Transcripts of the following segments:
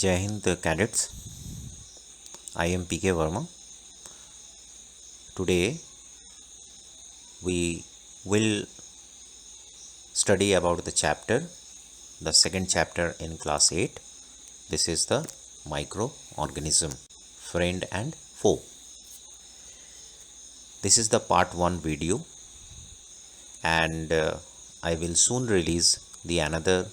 Jai Hind cadets, I am PK Verma. Today we will study about the second chapter in class 8. This is the microorganism, friend and foe. This is the part 1 video and I will soon release the another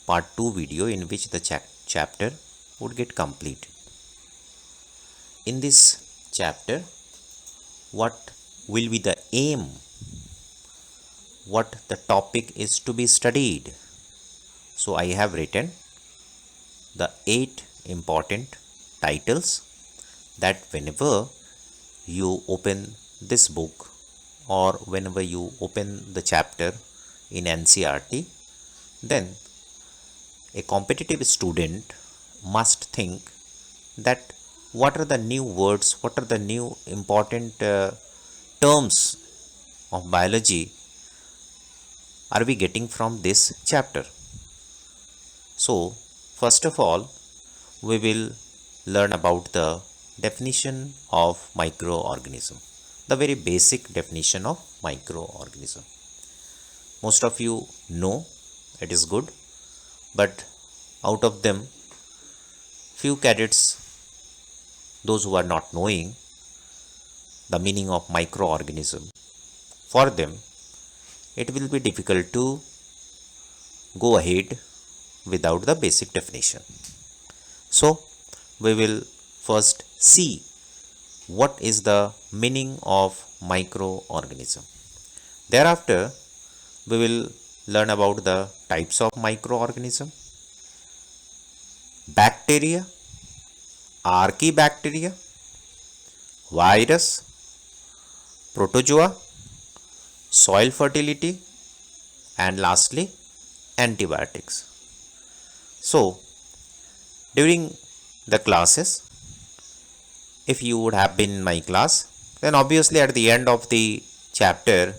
part 2 video in which the chapter would get completed. In this chapter, what will be the aim, what the topic is to be studied. So I have written the 8 important titles that whenever you open this book or whenever you open the chapter in NCERT, then a competitive student must think that what are the new words, what are the new important terms of biology are we getting from this chapter. So first of all, we will learn about the definition of microorganism, the very basic definition of microorganism. Most of you know, it is good, but out of them, few cadets, those who are not knowing the meaning of microorganism, for them it will be difficult to go ahead without the basic definition. So we will first see what is the meaning of microorganism. Thereafter we will learn about the types of microorganism, bacteria, archaebacteria, virus, protozoa, soil fertility, and lastly antibiotics. So during the classes, if you would have been in my class, then obviously at the end of the chapter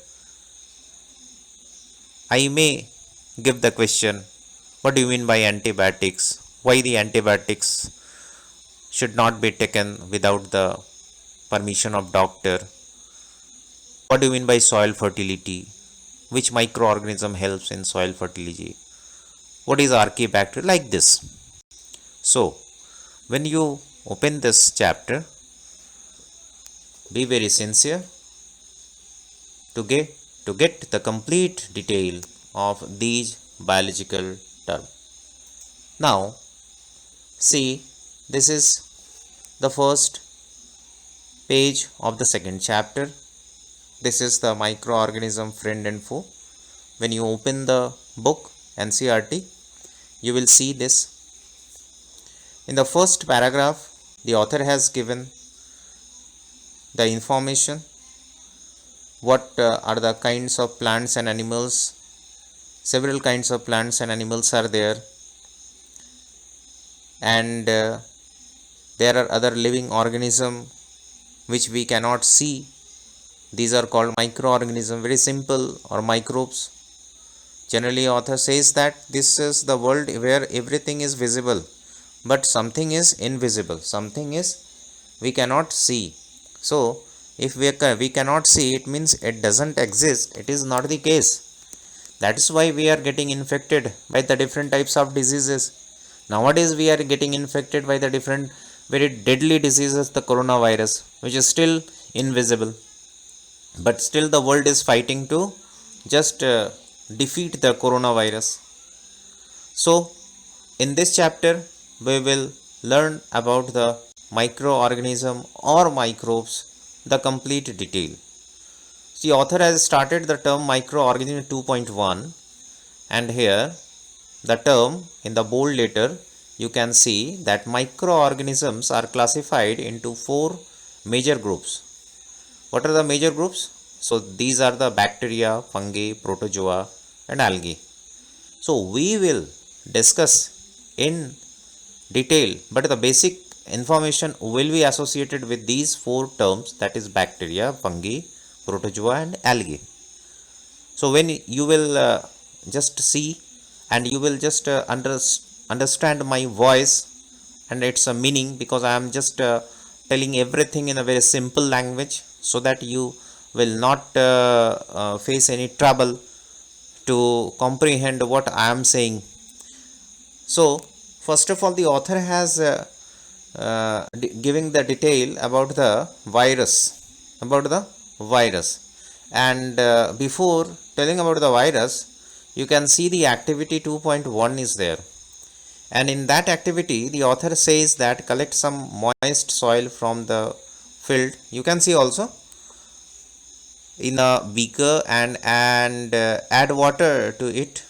I may give the question, what do you mean by antibiotics? Why the antibiotics should not be taken without the permission of doctor? What do you mean by soil fertility? Which microorganism helps in soil fertility? What is archaebacteria? Like this. So when you open this chapter, be very sincere to get the complete detail of these biological terms. Now see, this is the first page of the second chapter. This is the microorganism, friend and foe. When you open the book NCERT, you will see this. In the first paragraph, the author has given the information, what are the kinds of plants and animals. Several kinds of plants and animals are there, and there are other living organisms which we cannot see. These are called microorganisms, very simple, or microbes. Generally author says that this is the world where everything is visible, but something is invisible, something is we cannot see. So if we cannot see, it means it doesn't exist. It is not the case. That is why we are getting infected by the different types of diseases. Nowadays we are getting infected by the different very deadly diseases, the coronavirus, which is still invisible, but still the world is fighting to just defeat the coronavirus. So in this chapter we will learn about the microorganism or microbes, the complete detail. The author has started the term microorganism 2.1, and here the term in the bold letter you can see that microorganisms are classified into 4 major groups. What are the major groups? So these are the bacteria, fungi, protozoa and algae. So we will discuss in detail, but the basic information will be associated with these 4 terms, that is bacteria, fungi, protozoa and algae. So when you will just see and you will just understand my voice and its meaning, because I am just telling everything in a very simple language, so that you will not face any trouble to comprehend what I am saying. So first of all, the author has giving the detail about the virus. And before telling about the virus, you can see the activity 2.1 is there. And in that activity, the author says that collect some moist soil from the field. You can see also in a beaker, and add water to it.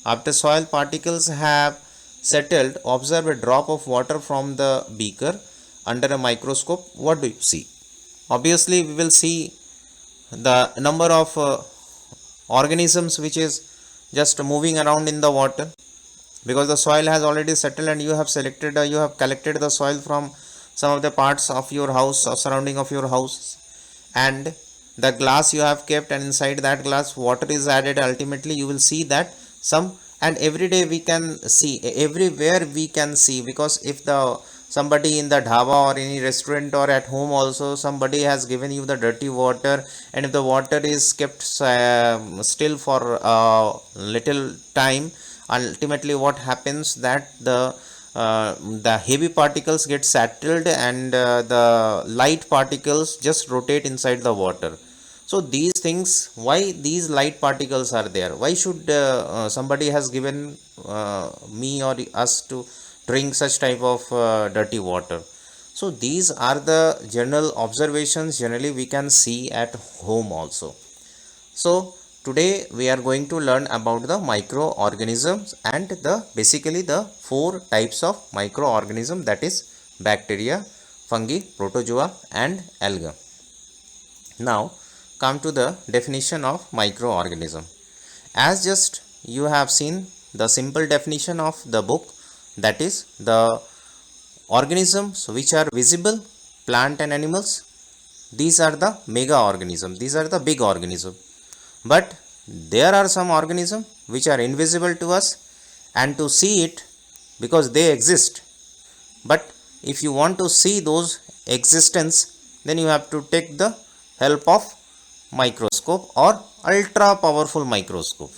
After soil particles have settled, observe a drop of water from the beaker under a microscope. What do you see? Obviously, we will see the number of organisms which is just moving around in the water, because the soil has already settled and you have you have collected the soil from some of the parts of your house or surrounding of your house, and the glass you have kept, and inside that glass water is added. Ultimately you will see that some, and every day we can see, everywhere we can see, because if the somebody in the dhaba or any restaurant or at home also, somebody has given you the dirty water, and if the water is kept still for a little time, ultimately what happens, that the heavy particles get settled, and the light particles just rotate inside the water. So these things, why these light particles are there, why should somebody has given me or us to drink such type of dirty water? So these are the general observations generally we can see at home also. So today we are going to learn about the microorganisms, and the basically the four types of microorganism, that is bacteria, fungi, protozoa and algae. Now come to the definition of microorganism. As just you have seen the simple definition of the book, that is the organisms which are visible, plant and animals, these are the mega organism, these are the big organism. But there are some organisms which are invisible to us and to see it, because they exist. But if you want to see those existence, then you have to take the help of microscope or ultra powerful microscope.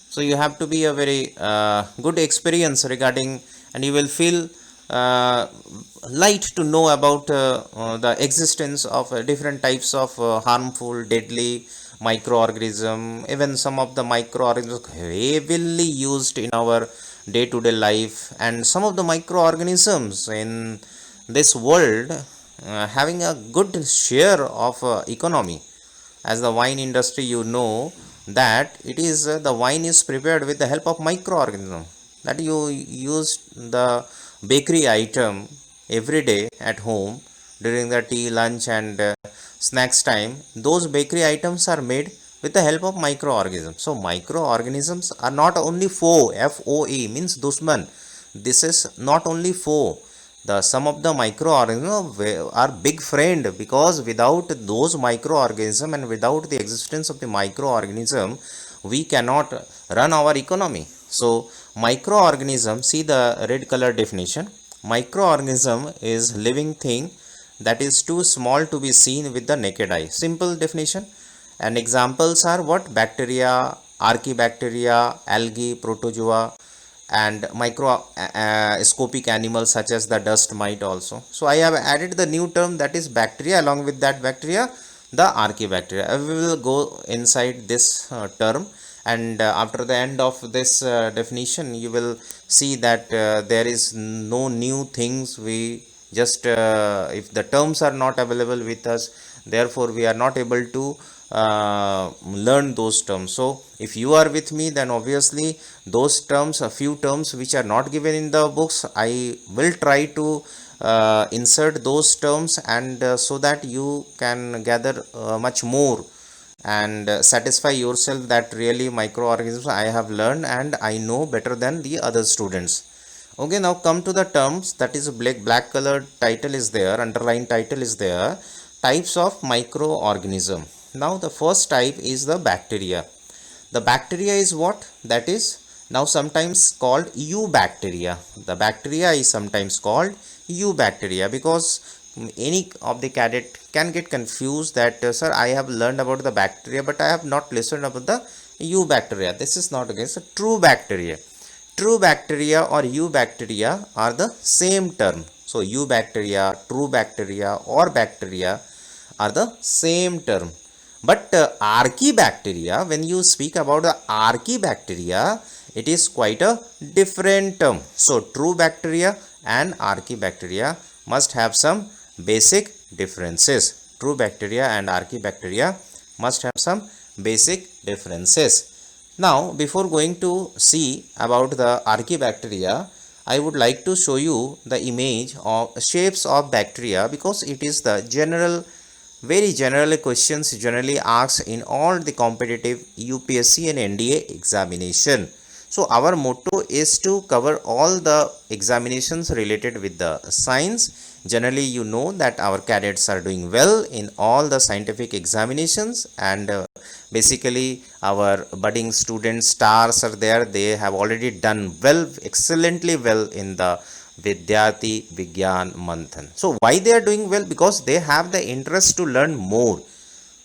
So you have to be a very good experience regarding, and you will feel light to know about the existence of different types of harmful, deadly microorganism. Even some of the microorganisms heavily used in our day-to-day life, and some of the microorganisms in this world having a good share of economy. As the wine industry, you know that it is the wine is prepared with the help of microorganism, that you use the bakery item every day at home during the tea, lunch and snacks time. Those bakery items are made with the help of microorganisms. So microorganisms are not only foe, FOE means dushman. This is not only foe. The some of the microorganisms are big friend, because without those microorganisms and without the existence of the microorganism, we cannot run our economy. So microorganism, see the red color definition. Microorganism is living thing that is too small to be seen with the naked eye. Simple definition. And examples are what? Bacteria, archaebacteria, algae, protozoa and microscopic animals such as the dust mite also. So I have added the new term, that is bacteria. Along with that bacteria, the archaebacteria. We will go inside this term, and after the end of this definition, you will see that there is no new things. We just if the terms are not available with us, therefore we are not able to learn those terms. So if you are with me, then obviously those terms, a few terms which are not given in the books, I will try to insert those terms, and so that you can gather much more and satisfy yourself that really microorganisms I have learned and I know better than the other students. Okay, now come to the terms, that is black colored title is there, underlined title is there, types of microorganism. Now the first type is the bacteria. The bacteria is what? That is now sometimes called eubacteria. The bacteria is sometimes called eubacteria because any of the cadet can get confused that sir, I have learned about the bacteria but I have not listened about the eubacteria. This is not against a true bacteria. True bacteria or eubacteria are the same term. So eubacteria, true bacteria or bacteria are the same term. But archaebacteria, when you speak about the archaebacteria, it is quite a different term. So true bacteria and archaebacteria must have some basic differences. True bacteria and archaebacteria must have some basic differences. Now, before going to see about the archaebacteria, I would like to show you the image of shapes of bacteria because it is the very general questions generally asked in all the competitive UPSC and NDA examination. So our motto is to cover all the examinations related with the science. Generally, you know that our cadets are doing well in all the scientific examinations, and basically our budding student stars are there. They have already done well, excellently well in the Vidyarthi Vigyan Manthan. So why they are doing well? Because they have the interest to learn more.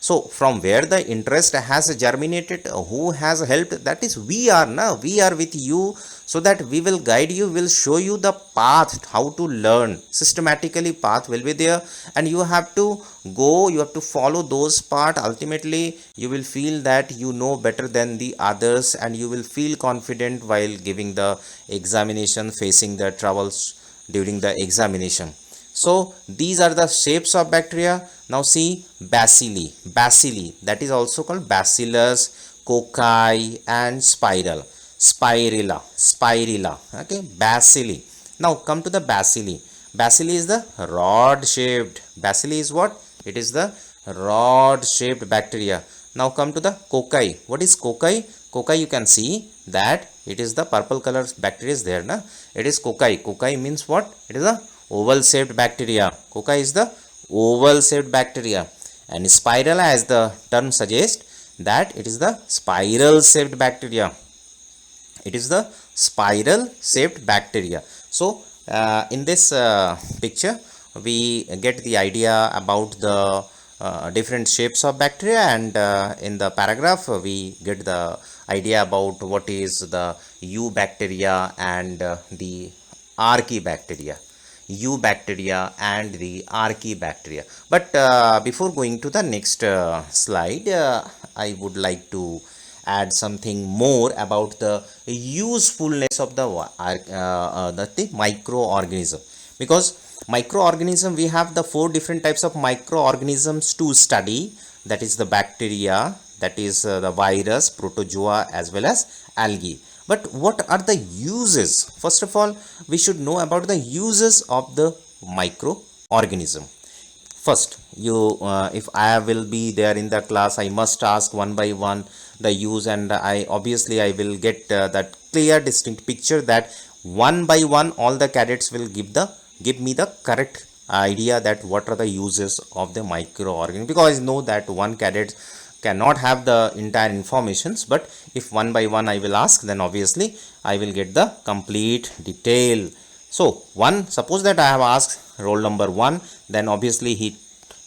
So from where the interest has germinated, who has helped, that is we are now. We are with you so that we will guide you, will show you the path, how to learn. Systematically path will be there and you have to go, you have to follow those path. Ultimately, you will feel that you know better than the others and you will feel confident while giving the examination, facing the troubles during the examination. So these are the shapes of bacteria. Now see bacilli, that is also called bacillus, cocci and spirilla. Okay, bacilli. Now come to the bacilli. Bacilli is the rod shaped. Bacilli is what? It is the rod shaped bacteria. Now come to the cocci. What is cocci? Cocci, you can see that it is the purple color bacteria is there, na? It is cocci. Cocci means what? It is a oval shaped bacteria. Cocci is the oval shaped bacteria, and spirilla, as the term suggests, that it is the spiral shaped bacteria. It is the spiral shaped bacteria. So in this picture we get the idea about the different shapes of bacteria, and in the paragraph we get the idea about what is the eubacteria and the archaebacteria. Eubacteria and the archaebacteria. But before going to the next slide, I would like to add something more about the usefulness of the microorganism, because microorganism, we have the 4 different types of microorganisms to study. That is the bacteria, that is the virus, protozoa as well as algae. But what are the uses? First of all, we should know about the uses of the microorganism. First, if I will be there in the class, I must ask one by one the use, and I will get that clear distinct picture that one by one all the cadets will give me the correct idea that what are the uses of the microorganism, because I know that one cadet cannot have the entire informations, but if one by one I will ask, then obviously I will get the complete detail. So suppose that I have asked roll number 1, then obviously he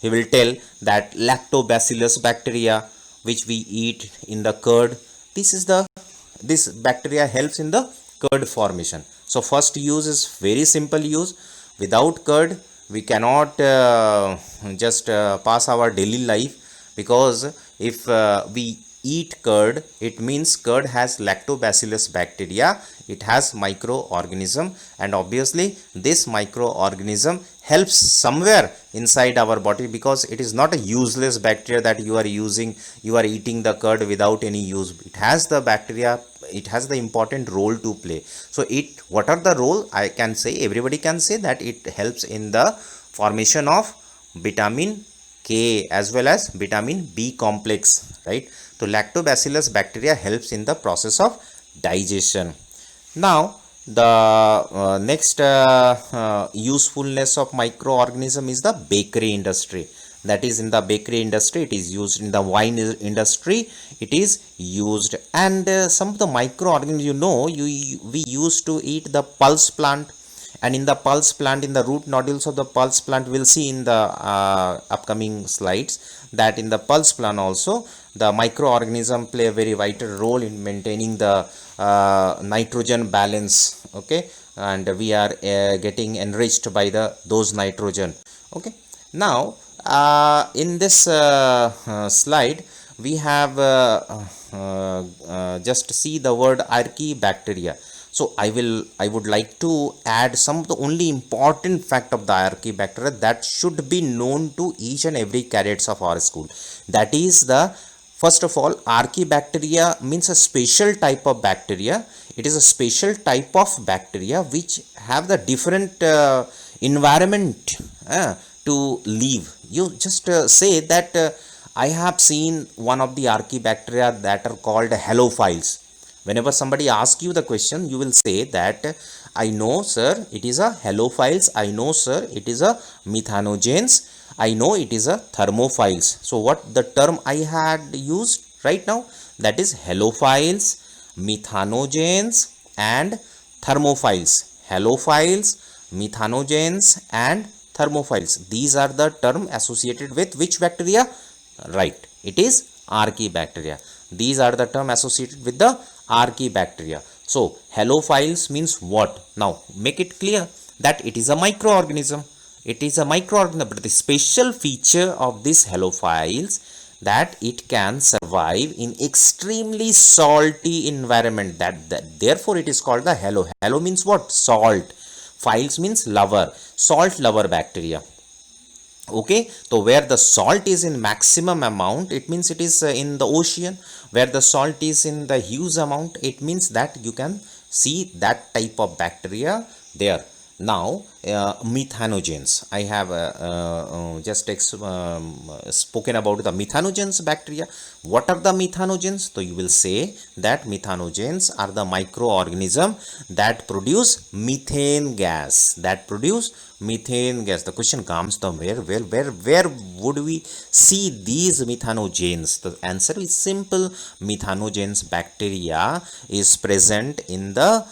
will tell that lactobacillus bacteria, which we eat in the curd, this bacteria helps in the curd formation. So first use is very simple use. Without curd we cannot just pass our daily life, because if we eat curd, it means curd has lactobacillus bacteria, it has microorganism, and obviously this microorganism helps somewhere inside our body, because it is not a useless bacteria that you are eating the curd without any use. It has the bacteria, it has the important role to play. So what are the role? I can say, everybody can say that it helps in the formation of vitamin K as well as vitamin B complex, right? So lactobacillus bacteria helps in the process of digestion. Now the next usefulness of microorganism is the bakery industry. that is in the bakery industry, it is used in the wine industry, it is used. And some of the microorganisms, we used to eat the pulse plant, and in the pulse plant, in the root nodules of the pulse plant, we'll see in the upcoming slides that in the pulse plant also the microorganism play a very vital role in maintaining the nitrogen balance. Okay, and we are getting enriched by those nitrogen. Okay, now in this slide we have just see the word archaebacteria. So I would like to add some of the only important fact of the archaebacteria that should be known to each and every cadets of our school. That is first of all, archaebacteria means a special type of bacteria. It is a special type of bacteria which have the different environment to live. You just say that I have seen one of the archaebacteria that are called halophiles. Whenever somebody asks you the question, you will say that I know, sir, it is a halophiles. I know, sir, it is a methanogens. I know it is a thermophiles. So what the term I had used right now, that is halophiles, methanogens and thermophiles. Halophiles, methanogens and thermophiles. These are the term associated with which bacteria? Right, it is archaebacteria. These are the term associated with the archaebacteria. So halophiles means what? Now make it clear that it is a microorganism. It is a microorganism, but the special feature of this halophiles that it can survive in extremely salty environment. That therefore it is called the halo. Halo means what? Salt. Philes means lover. Salt lover bacteria. Okay, so where the salt is in maximum amount, it means it is in the ocean. Where the salt is in the huge amount, it means that you can see that type of bacteria there. Now methanogens, I have just spoken about the methanogens bacteria. What are the methanogens? So you will say that methanogens are the microorganism that produce methane gas, The question comes to where would we see these methanogens? The answer is simple. Methanogens bacteria is present in the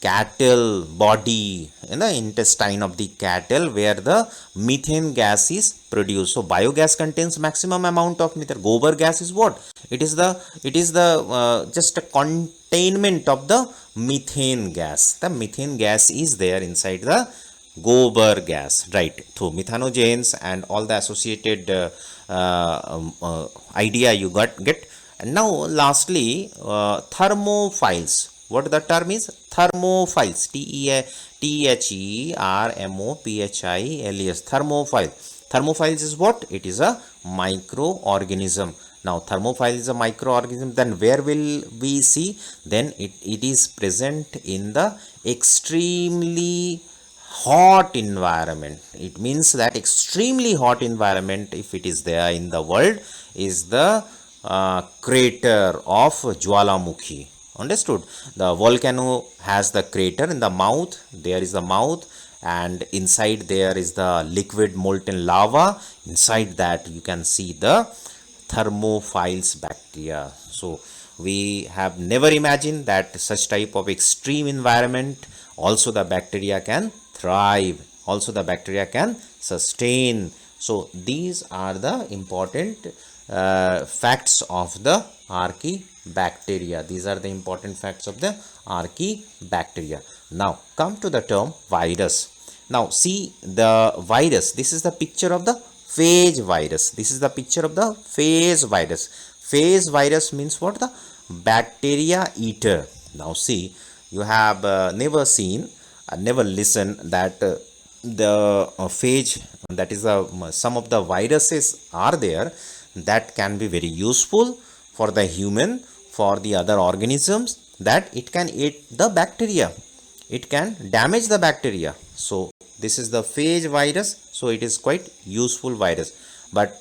cattle body, in the intestine of the cattle, where the methane gas is produced. So biogas contains maximum amount of methane. Gobar gas is what? It is the just a containment of the methane gas. The methane gas is there inside the gobar gas, right? So methanogens and all the associated idea you get. And now lastly, thermophiles. What the term is? Thermophiles. Thermophiles. Thermophile. Thermophiles is what? It is a microorganism. Now thermophile is a microorganism. Then where will we see? Then it is present in the extremely hot environment. It means that extremely hot environment, if it is there in the world, is the crater of Jwalamukhi. Understood? The volcano has the crater in the mouth. There is the mouth, and inside there is the liquid molten lava. Inside that you can see the thermophiles bacteria. So we have never imagined that such type of extreme environment also the bacteria can thrive, also the bacteria can sustain. So these are the important facts of the archaebacteria. These are the important facts of the archaebacteria. Now come to the term virus. Now see the virus. This is the picture of the phage virus. This is the picture of the phage virus. Phage virus means what? The bacteria eater. Now see, you have never seen, never listened that the phage, that is some of the viruses are there that can be very useful for the human, for the other organisms, that it can eat the bacteria, it can damage the bacteria. So this is the phage virus. So it is quite useful virus. But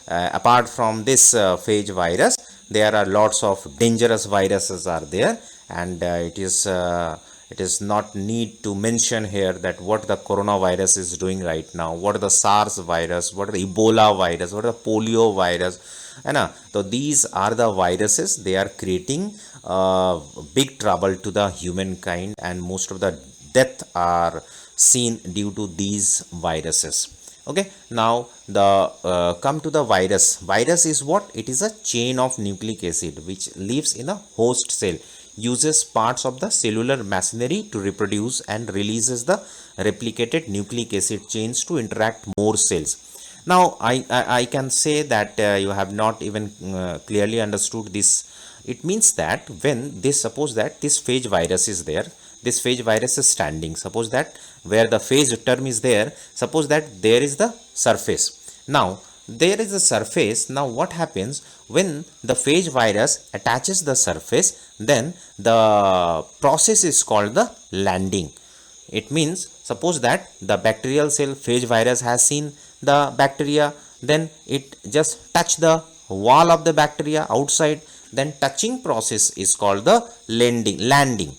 apart from this phage virus, there are lots of dangerous viruses are there, and it It is not need to mention here that what the coronavirus is doing right now, what are the SARS virus, what are the Ebola virus, what are the polio virus. So these are the viruses. They are creating big trouble to the humankind, and most of the death are seen due to these viruses. Okay, now the come to the virus. Virus is what? It is a chain of nucleic acid which lives in a host cell, uses parts of the cellular machinery to reproduce, and releases the replicated nucleic acid chains to interact more cells. Now I can say that you have not even clearly understood this. It means that when this, suppose that this phage virus is there, this phage virus is standing, suppose that where the phage term is there, suppose that there is the surface. Now there is a surface. Now what happens when the phage virus attaches the surface? Then the process is called the landing. It means, suppose that the bacterial cell phage virus has seen the bacteria, then it just touch the wall of the bacteria outside, then touching process is called the landing.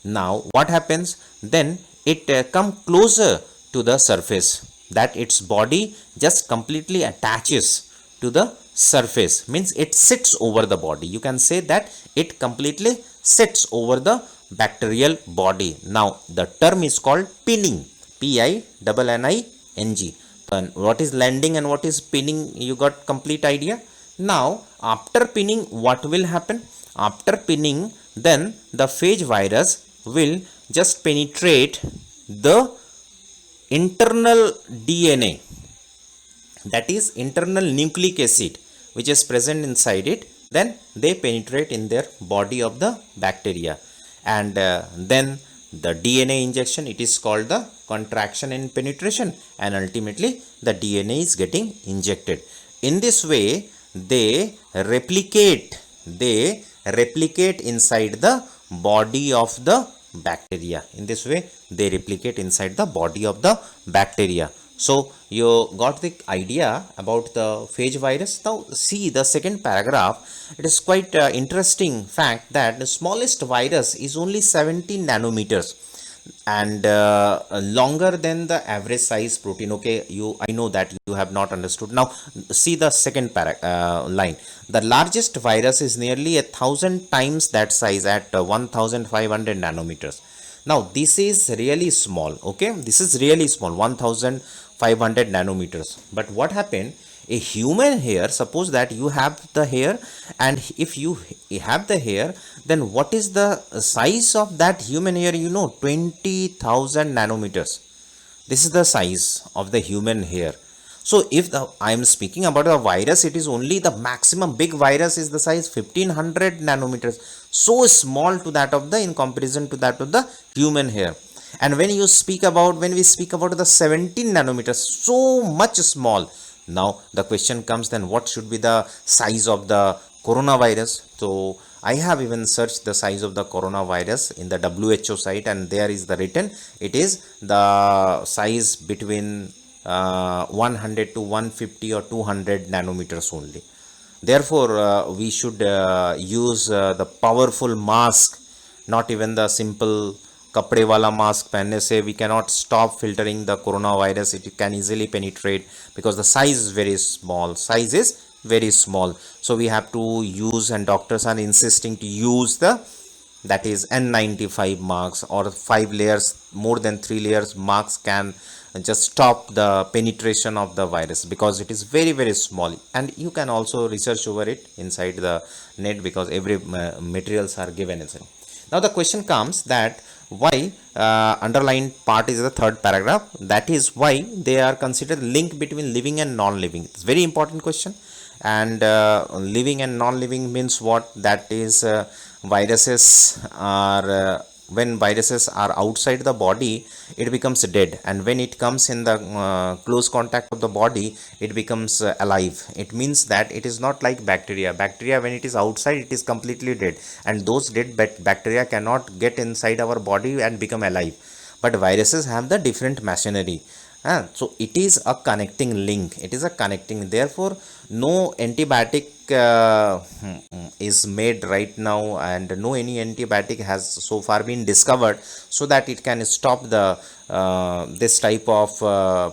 Now what happens? Then it come closer to the surface, that its body just completely attaches to the surface, means it sits over the body. You can say that it completely sits over the bacterial body. Now the term is called pinning, Pinning. And what is landing and what is pinning? You got complete idea. Now after pinning, what will happen? After pinning, then the phage virus will just penetrate the internal DNA, that is internal nucleic acid which is present inside it. Then they penetrate in their body of the bacteria, and then the DNA injection, it is called the contraction and penetration, and ultimately the DNA is getting injected. In this way they replicate inside the body of the bacteria. In this way they replicate inside the body of the bacteria. So you got the idea about the phage virus. Now see the second paragraph. It is quite interesting fact that the smallest virus is only 17 nanometers and longer than the average size protein. Okay, I know that you have not understood. Now see the second line. The largest virus is nearly 1,000 times that size at 1,500 nanometers. Now this is really small. Okay, this is really small, 1,500 nanometers. But what happened? A human hair, suppose that you have the hair, and if you have the hair, then what is the size of that human hair? 20,000 nanometers. This is the size of the human hair. So if I am speaking about a virus, it is only the maximum big virus is the size 1,500 nanometers. So small to that of the, in comparison to that of the human hair. And when we speak about the 17 nanometers, so much small. Now the question comes, then what should be the size of the coronavirus? So I have even searched the size of the coronavirus in the WHO site, and there is the written, it is the size between 100 to 150 or 200 nanometers only. Therefore we should use the powerful mask, not even the simple kapde wala mask pehne se we cannot stop filtering the coronavirus. It can easily penetrate because the size is very small. So we have to use, and doctors are insisting to use that is N95 masks, or 5 layers, more than 3 layers masks can just stop the penetration of the virus, because it is very, very small. And you can also research over it inside the net, because every materials are given inside. Now the question comes that why underlined part is the third paragraph, that is why they are considered link between living and non-living. It's very important question. And living and non-living means what? That is viruses are when viruses are outside the body, it becomes dead, and when it comes in the close contact of the body, it becomes alive. It means that it is not like bacteria. When it is outside, it is completely dead, and those dead bacteria cannot get inside our body and become alive. But viruses have the different machinery. So it is a connecting link, it is a connecting, therefore no antibiotic is made right now, and no any antibiotic has so far been discovered so that it can stop the this type of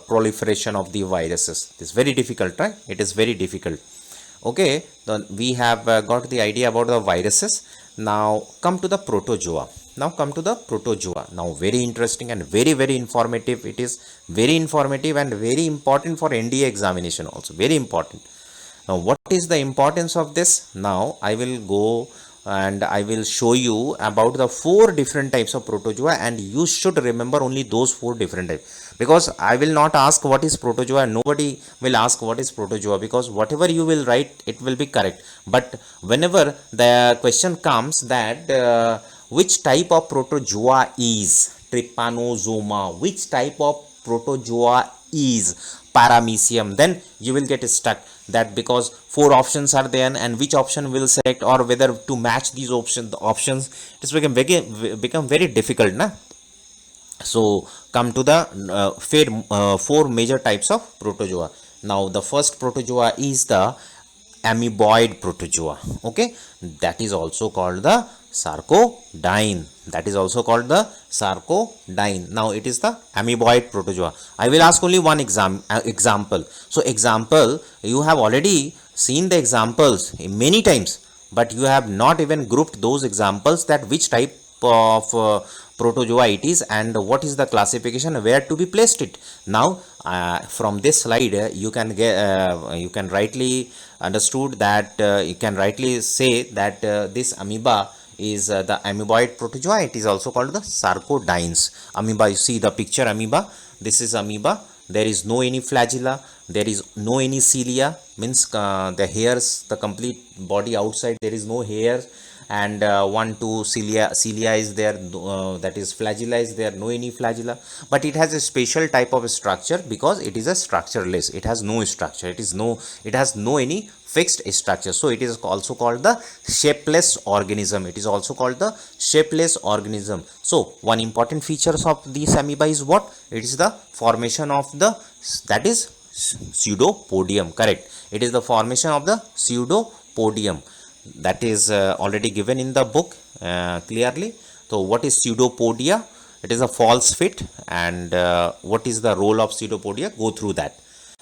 proliferation of the viruses. It's very difficult, right? It is very difficult. Okay, then we have got the idea about the viruses. Now come to the protozoa. Now very interesting and very informative. It is very informative and very important for NDA examination also, very important. Now what is the importance of this? Now I will go and I will show you about the 4 different types of protozoa, and you should remember only those 4 different types, because I will not ask what is protozoa, and nobody will ask what is protozoa, because whatever you will write it will be correct. But whenever the question comes that which type of protozoa is trypanosoma, which type of protozoa is paramecium, then you will get stuck, that because 4 options are there and which option will select, or whether to match these options, it has become very difficult, na? So come to the 4 major types of protozoa. Now the first protozoa is the amoeboid protozoa. Okay, that is also called the sarcodine. Now it is the amoeboid protozoa. I will ask only one example. So example, you have already seen the examples many times, but you have not even grouped those examples, that which type of protozoa it is and what is the classification, where to be placed it. Now from this slide you can get you can rightly understood that you can rightly say that this amoeba is the amoeboid protozoa. It is also called the sarcodines amoeba. You see the picture amoeba, this is amoeba. There is no any flagella, there is no any cilia, means the hairs, the complete body outside there is no hair, and 1 2 cilia is there, that is flagella is there, no any flagella. But it has a special type of structure because it is a structureless, it has no structure, it has no any fixed structure. So it is also called the shapeless organism. So one important features of this amoeba is what? It is the formation of the, that is pseudopodium. Correct, it is the formation of the pseudopodium, that is already given in the book clearly. So what is pseudopodia? It is a false fit, and what is the role of pseudopodia? Go through that.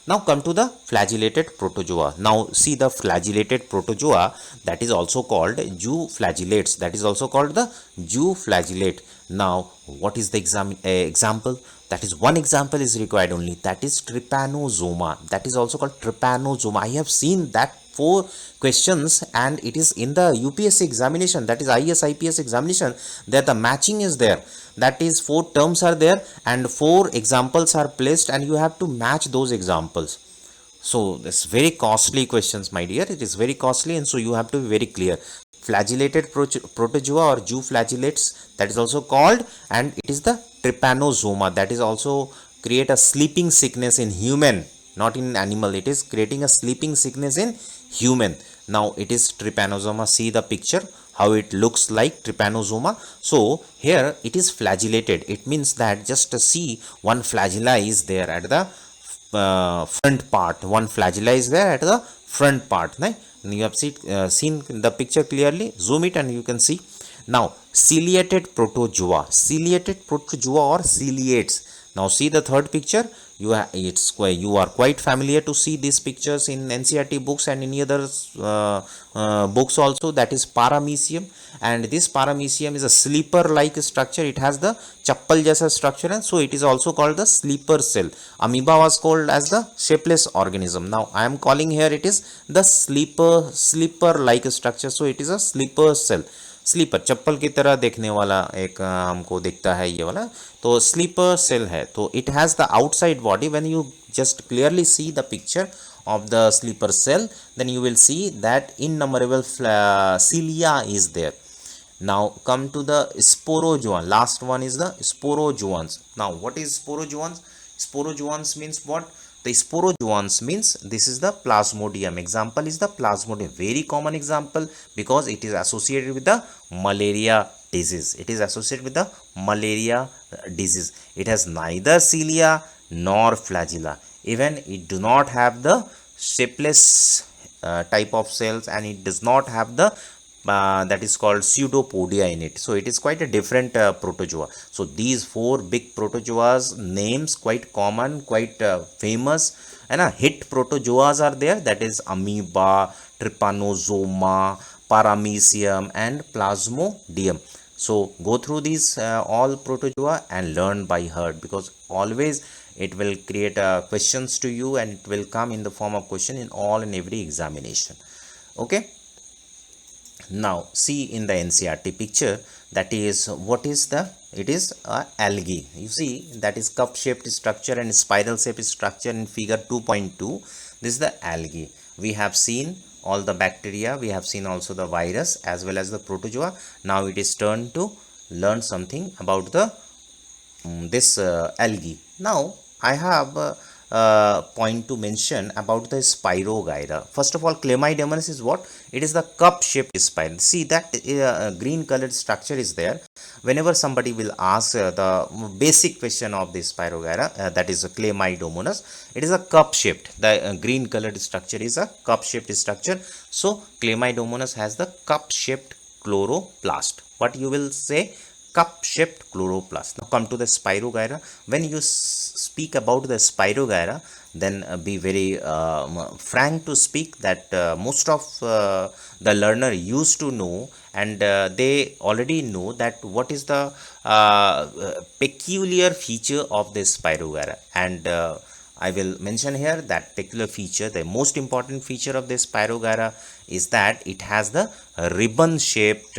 Now come to the flagellated protozoa. Now see the flagellated protozoa, that is also called zooflagellates, that is also called the zooflagellate. Now what is the example? That is one example is required only, that is trypanosoma, that is also called trypanosoma. I have seen that 4 questions, and it is in the UPSC examination, that is IAS IPS examination, that the matching is there, that is 4 terms are there and 4 examples are placed, and you have to match those examples. So this very costly questions, my dear, it is very costly, and so you have to be very clear. Flagellated protozoa or zooflagellates, that is also called, and it is the trypanosoma, that is also create a sleeping sickness in human, not in animal. It is creating a sleeping sickness in human. Now it is trypanosoma. See the picture how it looks like, trypanosoma. So here it is flagellated, it means that just see one flagella is there at the front part, one flagella is there at the front part, right? You have seen the picture clearly, zoom it and you can see. Now ciliated protozoa or ciliates. Now see the third picture, you are quite familiar to see these pictures in NCERT books and any other books also, that is paramecium. And this paramecium is a sleeper like structure, it has the chappal jaisa structure, and so it is also called the sleeper cell. Amoeba was called as the shapeless organism. Now I am calling here it is the sleeper like structure, so it is a sleeper cell. Slipper चप्पल की तरह देखने वाला एक हमको दिखता है ये वाला, तो स्लीपर सेल है. तो it has the outside body. When you just clearly see the picture of the sleeper cell, then you will see that innumerable cilia is there. Now come to the sporozoan. Last one is the sporozoans. Now what is sporozoans? Sporozoans means what? The sporozoans means this is the plasmodium. Example is the plasmodium, very common example, because it is associated with the malaria disease. It is associated with the malaria disease. It has neither cilia nor flagella. Even it do not have the shapeless type of cells, and it does not have the that is called pseudopodia in it. So it is quite a different protozoa. So these four big protozoas names quite common, quite famous, and hit protozoas are there, that is amoeba, trypanosoma, paramecium and plasmodium. So go through these all protozoa and learn by heart, because always it will create questions to you, and it will come in the form of question in all and every examination. Okay, now see in the NCERT picture, that is what is the, it is a algae. You see that is cup shaped structure and spiral shaped structure in figure 2.2. This is the algae. We have seen all the bacteria, we have seen also the virus as well as the protozoa. Now it is turn to learn something about the this algae. Now I have point to mention about the Spirogyra. First of all, Chlamydomonas is what? It is the cup shaped spiral. See that green colored structure is there. Whenever somebody will ask the basic question of the Spirogyra, that is a Chlamydomonas, it is a cup shaped. The green colored structure is a cup shaped structure. So Chlamydomonas has the cup shaped chloroplast. What you will say? Cup shaped chloroplast. Now come to the Spirogyra. When you speak about the Spirogyra, then be very frank to speak that most of the learner used to know, and they already know that what is the peculiar feature of this Spirogyra. And I will mention here that peculiar feature. The most important feature of this Spirogyra is that it has the ribbon shaped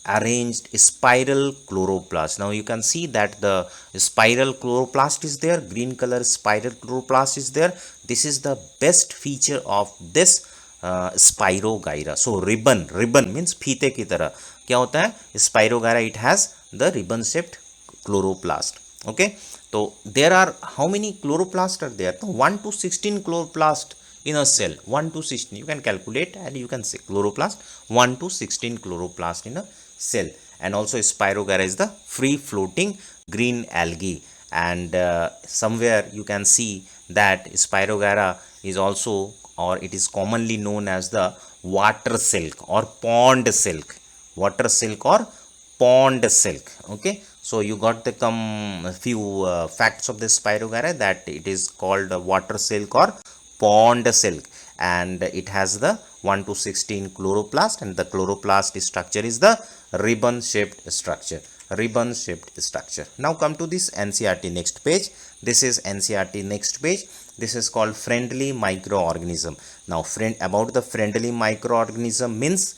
arranged spiral chloroplast. Now you can see that the spiral chloroplast is there, green color spiral chloroplast is there. This is the best feature of this Spirogyra. So ribbon means फीते की तरह क्या होता है Spirogyra, it has the ribbon shaped chloroplast. Okay, so there are how many chloroplasts are there? 1 to 16 chloroplast in a cell. 1 to 16 you can calculate, and you can say chloroplast 1 to 16 chloroplast in a cell. And also Spirogyra is the free floating green algae, and somewhere you can see that Spirogyra is also, or it is commonly known as the water silk or pond silk. Water silk or pond silk. Okay, so you got the few facts of this Spirogyra, that it is called water silk or pond silk, and it has the 1 to 16 chloroplast, and the chloroplast structure is the ribbon shaped structure. Ribbon shaped structure. Now come to this NCERT next page. This is NCERT next page. This is called friendly microorganism. Now about the friendly microorganism means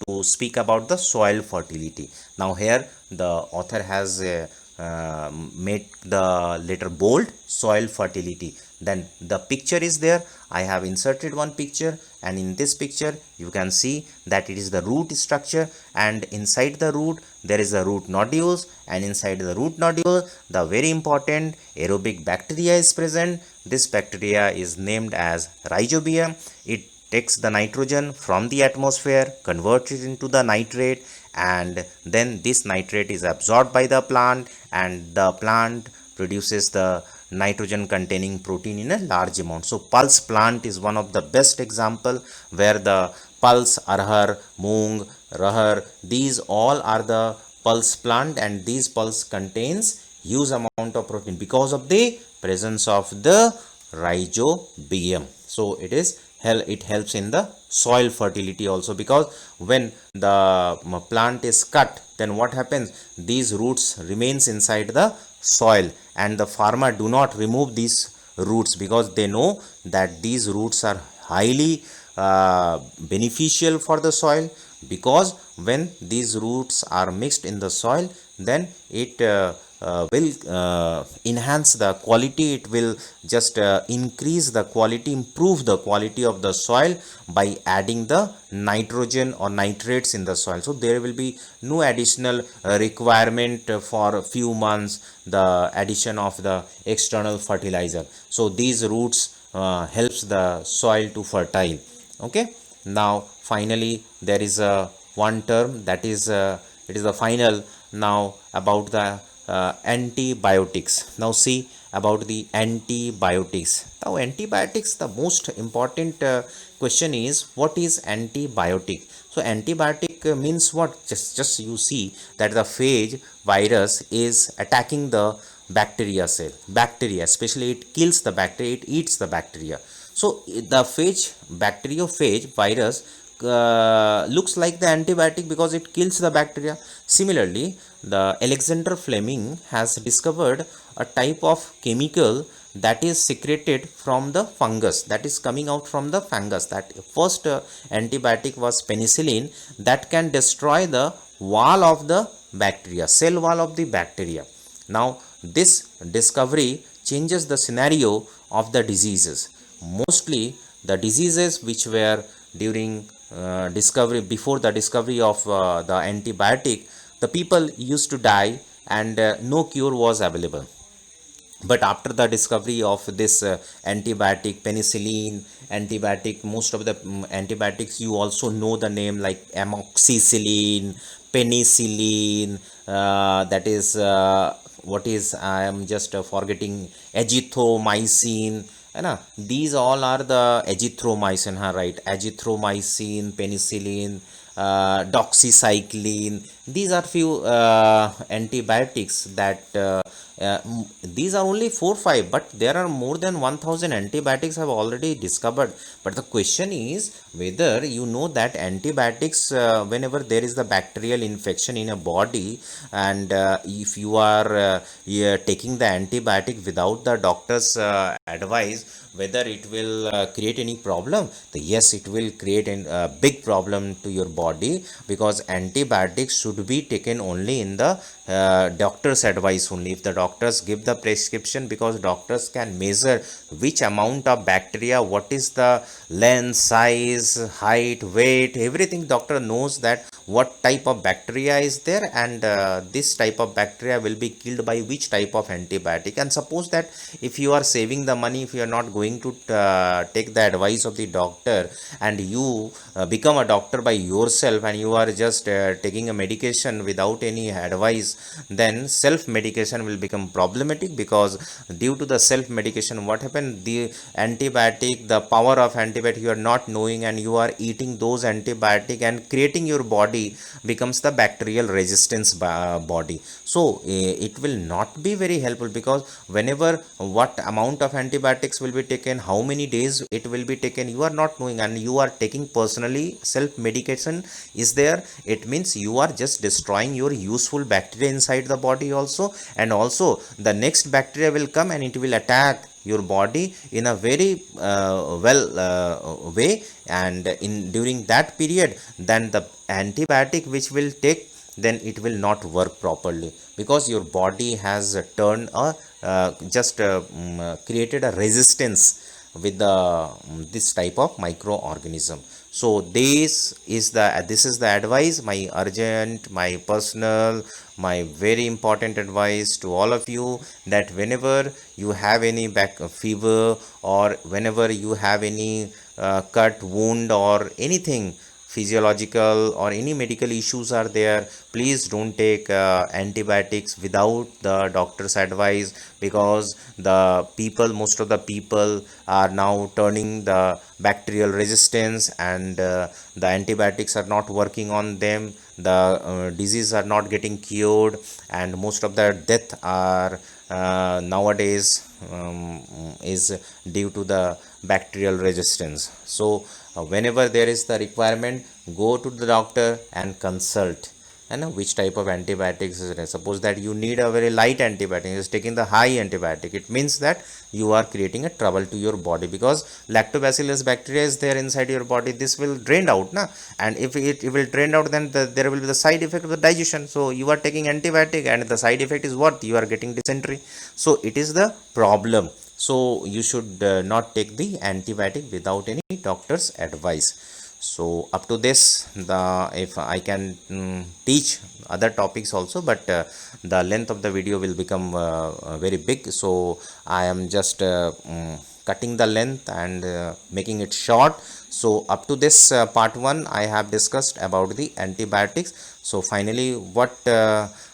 to speak about the soil fertility. Now here the author has made the letter bold, soil fertility. Then the picture is there. I have inserted one picture, and in this picture you can see that it is the root structure, and inside the root there is a root nodules, and inside the root nodule the very important aerobic bacteria is present. This bacteria is named as rhizobium. It takes the nitrogen from the atmosphere, converts it into the nitrate, and then this nitrate is absorbed by the plant, and the plant produces the nitrogen containing protein in a large amount. So pulse plant is one of the best example, where the pulse, arhar, moong, rahar, these all are the pulse plant, and these pulse contains huge amount of protein because of the presence of the rhizobium. So it helps in the soil fertility also, because when the plant is cut, then what happens? These roots remains inside the soil, and the farmer do not remove these roots, because they know that these roots are highly beneficial for the soil, because when these roots are mixed in the soil, then it will enhance the quality. It will just increase the quality, improve the quality of the soil by adding the nitrogen or nitrates in the soil. So there will be no additional requirement for a few months, the addition of the external fertilizer. So these roots helps the soil to fertile. Okay, now finally there is a one term, that is it is the final now about the antibiotics. Now see, about the antibiotics. Now antibiotics, the most important question is, what is antibiotic? So antibiotic means what? Just you see that the phage virus is attacking the bacteria cell, bacteria, especially it kills the bacteria, it eats the bacteria. So the phage, bacteriophage virus looks like the antibiotic because it kills the bacteria. Similarly, the Alexander Fleming has discovered a type of chemical that is secreted from the fungus, that is coming out from the fungus. That first antibiotic was penicillin, that can destroy the wall of the bacteria, cell wall of the bacteria. Now this discovery changes the scenario of the diseases. Mostly the diseases which were during discovery, before the discovery of the antibiotic, the people used to die and no cure was available. But after the discovery of this antibiotic, penicillin antibiotic, most of the antibiotics, you also know the name like amoxicillin, penicillin, that is what is, I am just forgetting, azithromycin, है. These all are the azithromycin, right? Azithromycin, penicillin, doxycycline. These are few antibiotics that these are only 4-5, but there are more than 1000 antibiotics have already discovered. But the question is whether you know that antibiotics, whenever there is the bacterial infection in a body, and if you are taking the antibiotic without the doctor's advice, whether it will create any problem. Yes, it will create a big problem to your body, because antibiotics should be taken only in the doctor's advice only. If the doctors give the prescription, because doctors can measure which amount of bacteria, what is the length, size, height, weight, everything doctor knows that what type of bacteria is there, and this type of bacteria will be killed by which type of antibiotic. And suppose that if you are saving the money, if you are not going to take the advice of the doctor, and you become a doctor by yourself, and you are just taking a medication without any advice, then self medication will become problematic. Because due to the self medication, what happened, the antibiotic, the power of antibiotic you are not knowing, and you are eating those antibiotic and creating your body becomes the bacterial resistance body. So it will not be very helpful, because whenever what amount of antibiotics will be taken, how many days it will be taken, you are not knowing, and you are taking personally self medication is there. It means you are just destroying your useful bacteria inside the body also, and also the next bacteria will come and it will attack your body in a very way. And in during that period, then the antibiotic which will take, then it will not work properly, because your body has turned a created a resistance with the this type of microorganism. So this is the advice, my urgent, my personal, my very important advice to all of you, that whenever you have any fever, or whenever you have any cut, wound, or anything physiological or any medical issues are there, please don't take antibiotics without the doctor's advice. Because the people, most of the people are now turning the bacterial resistance, and the antibiotics are not working on them, the disease are not getting cured, and most of the death are nowadays is due to the bacterial resistance. So whenever there is the requirement, go to the doctor and consult, and which type of antibiotics is there. Suppose that you need a very light antibiotic, is taking the high antibiotic, it means that you are creating a trouble to your body, because lactobacillus bacteria is there inside your body. This will drain out, and if it will drain out, then there will be the side effect of the digestion. So you are taking antibiotic, and the side effect is what? You are getting dysentery. So it is the problem. So you should not take the antibiotic without any doctor's advice. So up to this, if I can teach other topics also, but the length of the video will become very big, so I am just cutting the length and making it short. So up to this part 1 I have discussed about the antibiotics. So finally, what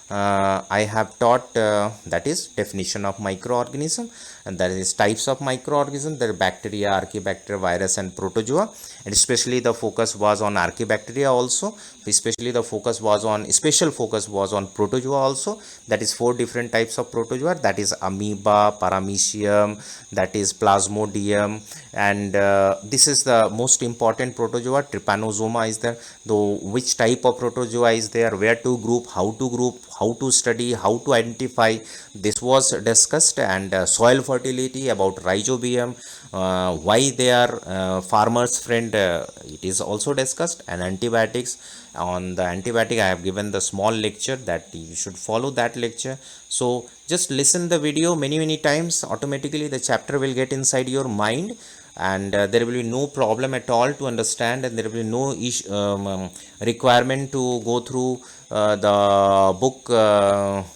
I have taught, that is definition of microorganism, and that is types of microorganism. There are bacteria, archaebacteria, virus, and protozoa, and especially the focus was on archaebacteria also. Especially the focus was on, special focus was on protozoa also. That is 4 different types of protozoa, that is amoeba, paramecium, that is plasmodium, and this is the most important protozoa. Trypanosoma is there. Though which type of protozoa is there, where to group, how to study, how to identify, this was discussed. And soil fertility, about rhizobium, why they are farmers friend, it is also discussed. And antibiotics, on the antibiotic I have given the small lecture, that you should follow that lecture. So just listen the video many times, automatically the chapter will get inside your mind, and there will be no problem at all to understand, and there will be no requirement to go through the book,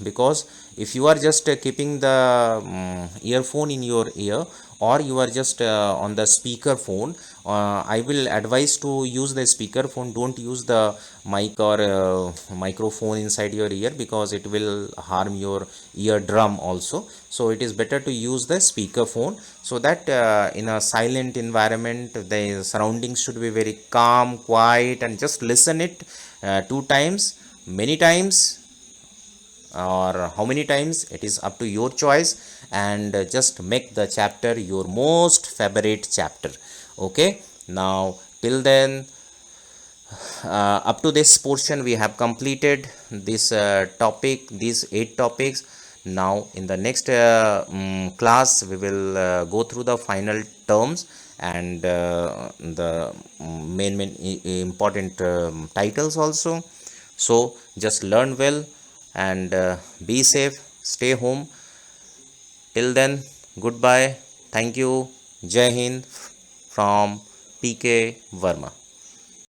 because if you are just keeping the earphone in your ear, or you are just on the speaker phone, I will advise to use the speaker phone. Don't use the mic or microphone inside your ear, because it will harm your eardrum also. So it is better to use the speaker phone, so that in a silent environment, the surroundings should be very calm, quiet, and just listen it 2 times, many times, or how many times, it is up to your choice. And just make the chapter your most favorite chapter. Okay, now till then, up to this portion we have completed this topic, these 8 topics. Now in the next class we will go through the final terms, and the important titles also. So just learn well, and be safe, stay home. Till then, goodbye, thank you, Jai Hind from PK Verma.